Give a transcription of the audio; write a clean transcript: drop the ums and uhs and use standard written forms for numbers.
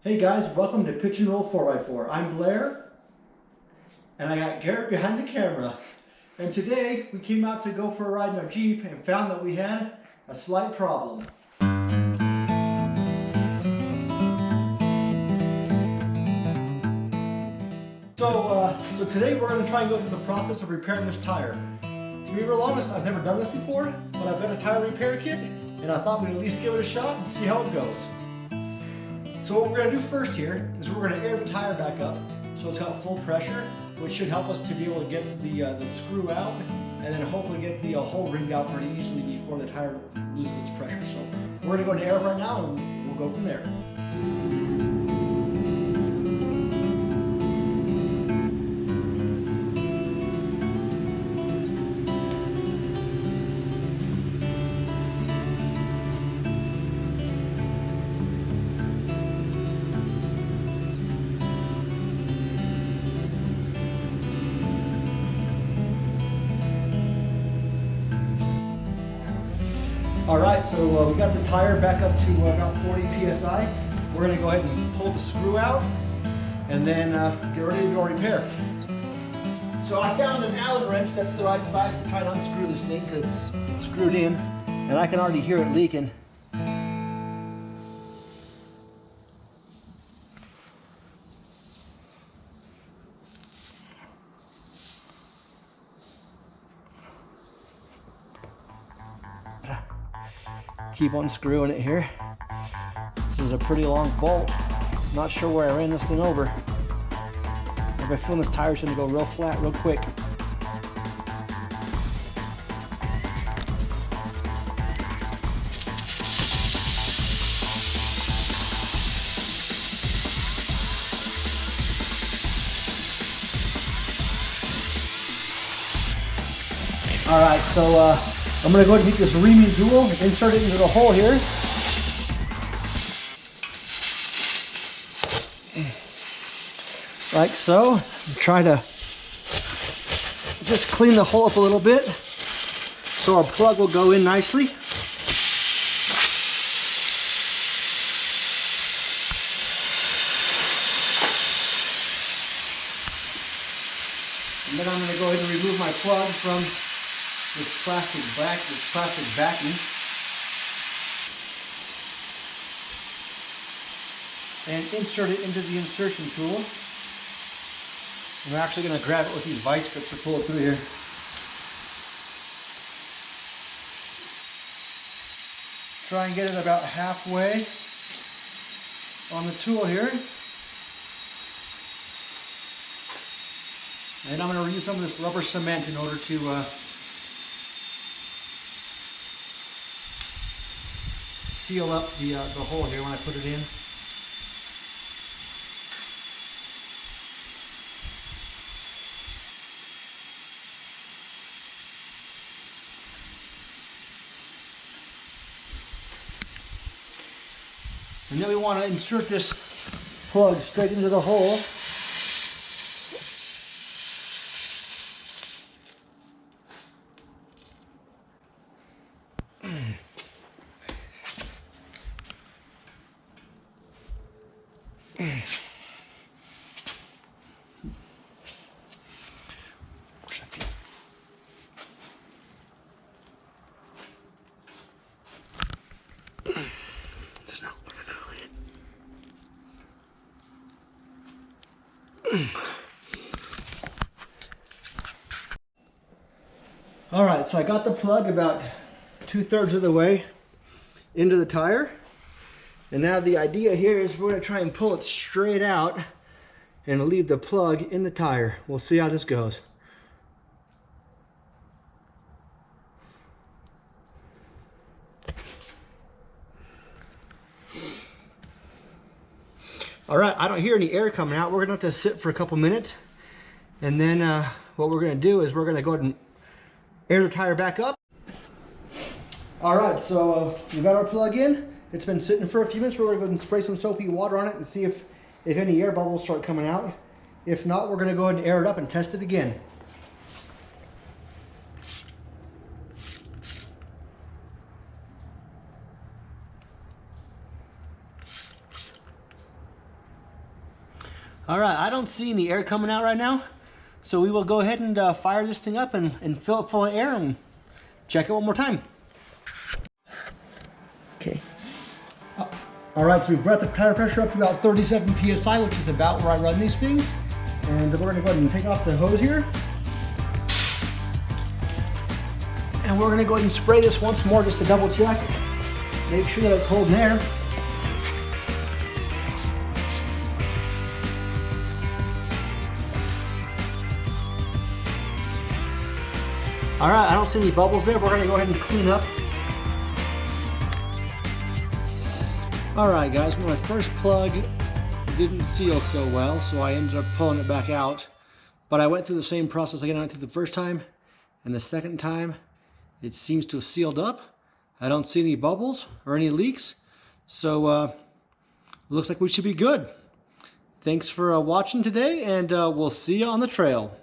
Hey guys, welcome to Pitch and Roll 4x4. I'm Blair, and I got Garrett behind the camera. And today, we came out to go for a ride in our Jeep and found that we had a slight problem. So today we're going to try and go through the process of repairing this tire. To be real honest, I've never done this before, but I've got a tire repair kit, and I thought we'd at least give it a shot and see how it goes. So what we're going to do first here is we're going to air the tire back up so it's got full pressure, which should help us to be able to get the screw out and then hopefully get the hole ringed out pretty easily before the tire loses its pressure. So we're going to go to air right now and we'll go from there. All right, so we got the tire back up to about 40 PSI. We're gonna go ahead and pull the screw out and then get ready to do our repair. So I found an Allen wrench that's the right size to try and unscrew this thing because it's screwed in and I can already hear it leaking. Keep unscrewing it here. This is a pretty long bolt. Not sure where I ran this thing over. I have a feeling this tire's gonna go real flat real quick. All right, so I'm going to go ahead and take this Remy Dual, insert it into the hole here. Like so. Try to just clean the hole up a little bit so our plug will go in nicely. And then I'm going to go ahead and remove my plug from this plastic backing, and insert it into the insertion tool. And we're actually going to grab it with these vice grips to pull it through here. Try and get it about halfway on the tool here. And I'm going to use some of this rubber cement in order to seal up the hole here when I put it in. And then we want to insert this plug straight into the hole. All right, so I got the plug about 2/3 of the way into the tire. And now the idea here is we're gonna try and pull it straight out and leave the plug in the tire. We'll see how this goes. All right, I don't hear any air coming out. We're gonna have to sit for a couple minutes. And then what we're gonna do is we're gonna go ahead and air the tire back up. All right, so we got our plug in. It's been sitting for a few minutes. We're gonna go ahead and spray some soapy water on it and see if any air bubbles start coming out. If not, we're gonna go ahead and air it up and test it again. All right, I don't see any air coming out right now, so we will go ahead and fire this thing up and fill it full of air and check it one more time. Okay. All right, so we've brought the tire pressure up to about 37 PSI, which is about where I run these things. And we're gonna go ahead and take off the hose here. And we're gonna go ahead and spray this once more just to double check. Make sure that it's holding air. All right, I don't see any bubbles there. We're gonna go ahead and clean up. All right, guys, my first plug didn't seal so well, so I ended up pulling it back out. But I went through the same process again I went through the first time, and the second time it seems to have sealed up. I don't see any bubbles or any leaks, so looks like we should be good. Thanks for watching today, and we'll see you on the trail.